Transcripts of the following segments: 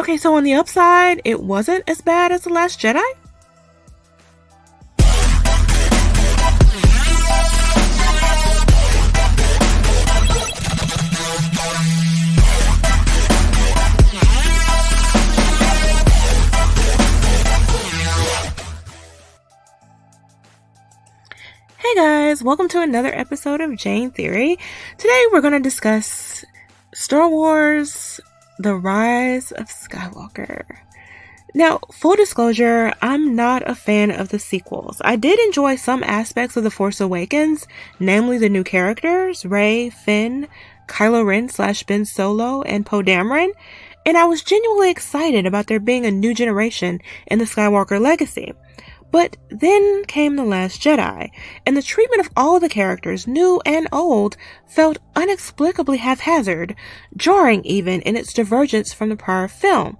Okay, so on the upside, it wasn't as bad as The Last Jedi? Hey guys, welcome to another episode of Jane Theory. Today we're going to discuss Star Wars: The Rise of Skywalker. Now, full disclosure, I'm not a fan of the sequels. I did enjoy some aspects of The Force Awakens, namely the new characters, Rey, Finn, Kylo Ren / Ben Solo, and Poe Dameron, and I was genuinely excited about there being a new generation in the Skywalker legacy. But then came The Last Jedi, and the treatment of all the characters, new and old, felt inexplicably haphazard, jarring even in its divergence from the prior film.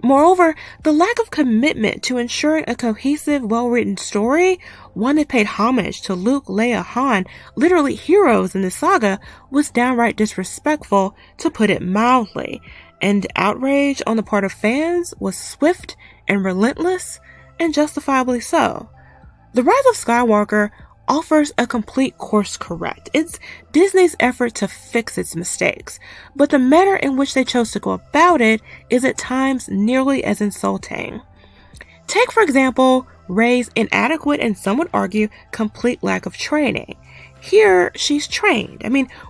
Moreover, the lack of commitment to ensuring a cohesive, well-written story, one that paid homage to Luke, Leia, Han, literally heroes in the saga, was downright disrespectful, to put it mildly, and outrage on the part of fans was swift and relentless, and justifiably so. The Rise of Skywalker offers a complete course correct. It's Disney's effort to fix its mistakes, but the manner in which they chose to go about it is at times nearly as insulting. Take, for example, Rey's inadequate and some would argue complete lack of training. Here, she's trained.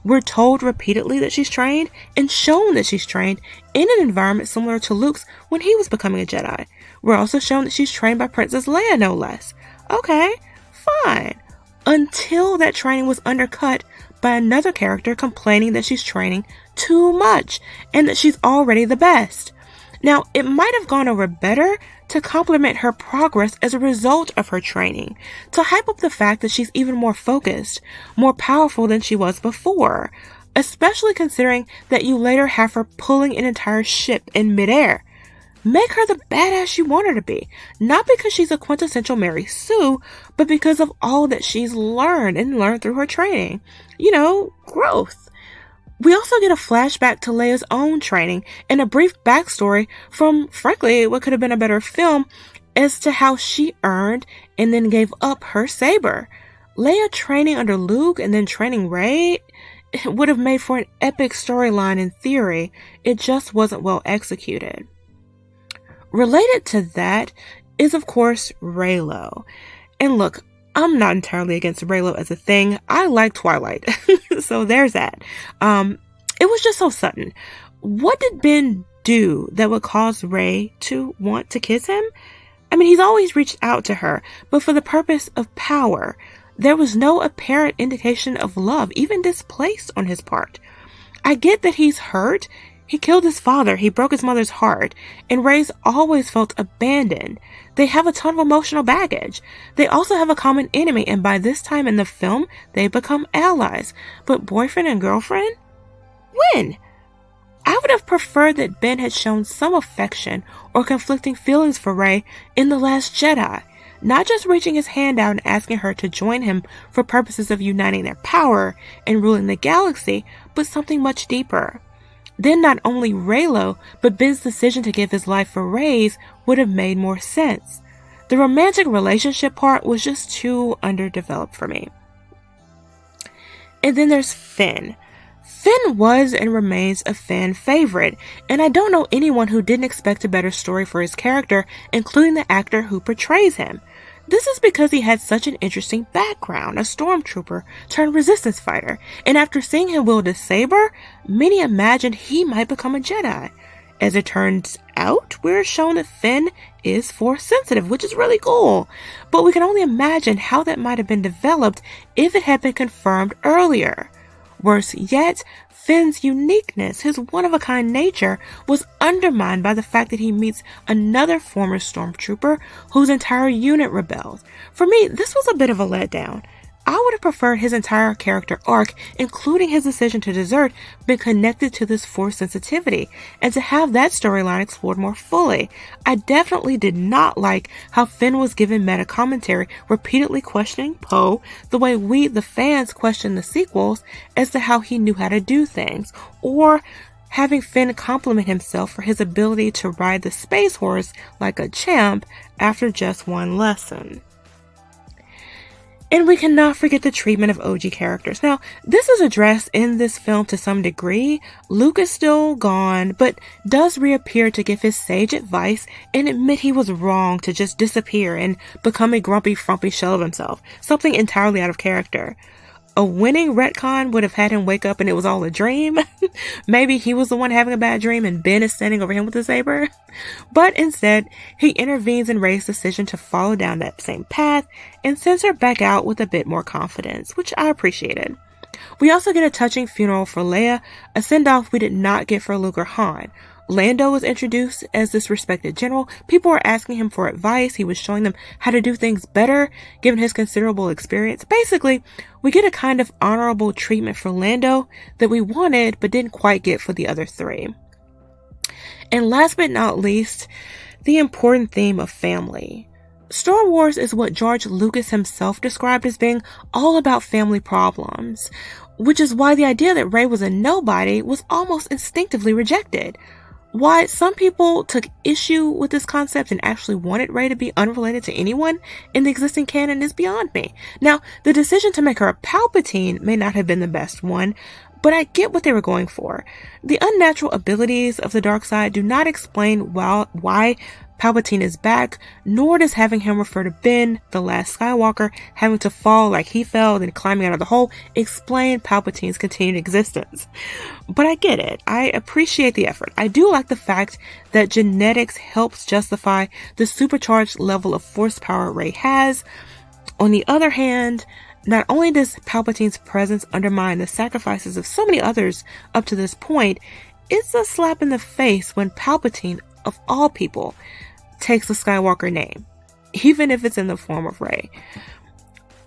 We're told repeatedly that she's trained and shown that she's trained in an environment similar to Luke's when he was becoming a Jedi. We're also shown that she's trained by Princess Leia, no less. Okay, fine. Until that training was undercut by another character complaining that she's training too much and that she's already the best. Now, it might have gone over better to compliment her progress as a result of her training, to hype up the fact that she's even more focused, more powerful than she was before, especially considering that you later have her pulling an entire ship in midair. Make her the badass you want her to be, not because she's a quintessential Mary Sue, but because of all that she's learned through her training. Growth. We also get a flashback to Leia's own training and a brief backstory from, frankly, what could have been a better film as to how she earned and then gave up her saber. Leia training under Luke and then training Rey would have made for an epic storyline in theory. It just wasn't well executed. Related to that is, of course, Reylo. And look, I'm not entirely against Reylo as a thing. I like Twilight. So there's that. It was just so sudden. What did Ben do that would cause Rey to want to kiss him? He's always reached out to her, but for the purpose of power. There was no apparent indication of love, even displaced on his part. I get that he's hurt. He killed his father, he broke his mother's heart, and Rey's always felt abandoned. They have a ton of emotional baggage. They also have a common enemy, and by this time in the film, they become allies. But boyfriend and girlfriend? When? I would have preferred that Ben had shown some affection or conflicting feelings for Rey in The Last Jedi, not just reaching his hand out and asking her to join him for purposes of uniting their power and ruling the galaxy, but something much deeper. Then not only Reylo, but Ben's decision to give his life for Rey's would have made more sense. The romantic relationship part was just too underdeveloped for me. And then there's Finn. Finn was and remains a fan favorite, and I don't know anyone who didn't expect a better story for his character, including the actor who portrays him. This is because he had such an interesting background, a stormtrooper turned resistance fighter, and after seeing him wield a saber, many imagined he might become a Jedi. As it turns out, we're shown that Finn is Force sensitive, which is really cool, but we can only imagine how that might have been developed if it had been confirmed earlier. Worse yet, Finn's uniqueness, his one-of-a-kind nature, was undermined by the fact that he meets another former stormtrooper whose entire unit rebels. For me, this was a bit of a letdown. I would have preferred his entire character arc, including his decision to desert, been connected to this Force sensitivity, and to have that storyline explored more fully. I definitely did not like how Finn was given meta commentary, repeatedly questioning Poe the way we, the fans, question the sequels as to how he knew how to do things, or having Finn compliment himself for his ability to ride the space horse like a champ after just one lesson. And we cannot forget the treatment of OG characters. Now, this is addressed in this film to some degree. Luke is still gone, but does reappear to give his sage advice and admit he was wrong to just disappear and become a grumpy, frumpy shell of himself. Something entirely out of character. A winning retcon would have had him wake up and it was all a dream. Maybe he was the one having a bad dream and Ben is standing over him with a saber. But instead, he intervenes in Rey's decision to follow down that same path and sends her back out with a bit more confidence, which I appreciated. We also get a touching funeral for Leia, a send-off we did not get for Luke or Han. Lando was introduced as this respected general. People were asking him for advice. He was showing them how to do things better, given his considerable experience. Basically, we get a kind of honorable treatment for Lando that we wanted but didn't quite get for the other three. And last but not least, the important theme of family. Star Wars is what George Lucas himself described as being all about family problems, which is why the idea that Rey was a nobody was almost instinctively rejected. Why some people took issue with this concept and actually wanted Rey to be unrelated to anyone in the existing canon is beyond me. Now, the decision to make her a Palpatine may not have been the best one, but I get what they were going for. The unnatural abilities of the dark side do not explain why Palpatine is back, nor does having him refer to Ben, the last Skywalker, having to fall like he fell, then climbing out of the hole, explain Palpatine's continued existence. But I get it. I appreciate the effort. I do like the fact that genetics helps justify the supercharged level of force power Rey has. On the other hand, not only does Palpatine's presence undermine the sacrifices of so many others up to this point, it's a slap in the face when Palpatine, of all people, takes the Skywalker name, even if it's in the form of Rey.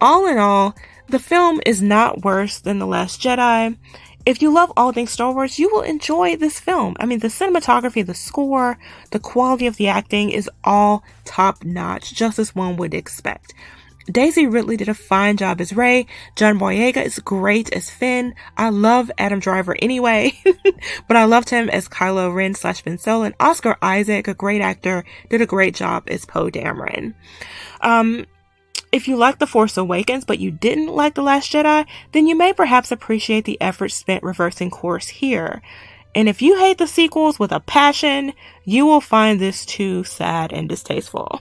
All in all, the film is not worse than The Last Jedi. If you love all things Star Wars, you will enjoy this film. I mean, the cinematography, the score, the quality of the acting is all top notch, just as one would expect. Daisy Ridley did a fine job as Rey. John Boyega is great as Finn. I love Adam Driver anyway, but I loved him as Kylo Ren / Ben Solo. And Oscar Isaac, a great actor, did a great job as Poe Dameron. If you like The Force Awakens, but you didn't like The Last Jedi, then you may perhaps appreciate the effort spent reversing course here. And if you hate the sequels with a passion, you will find this too sad and distasteful.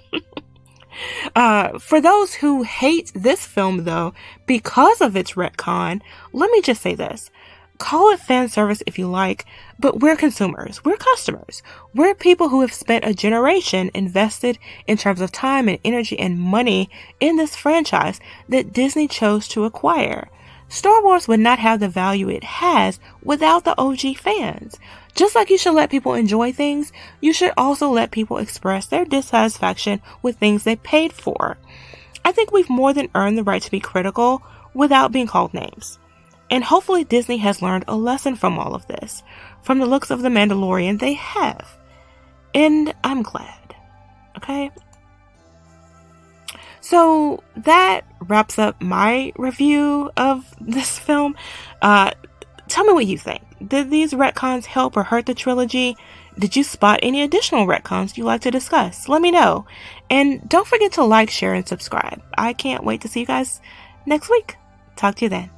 For those who hate this film, though, because of its retcon, let me just say this. Call it fan service if you like, but we're consumers. We're customers. We're people who have spent a generation invested in terms of time and energy and money in this franchise that Disney chose to acquire. Star Wars would not have the value it has without the OG fans. Just like you should let people enjoy things, you should also let people express their dissatisfaction with things they paid for. I think we've more than earned the right to be critical without being called names. And hopefully Disney has learned a lesson from all of this. From the looks of The Mandalorian, they have. And I'm glad. Okay? So that wraps up my review of this film. Tell me what you think. Did these retcons help or hurt the trilogy? Did you spot any additional retcons you'd like to discuss? Let me know. And don't forget to like, share, and subscribe. I can't wait to see you guys next week. Talk to you then.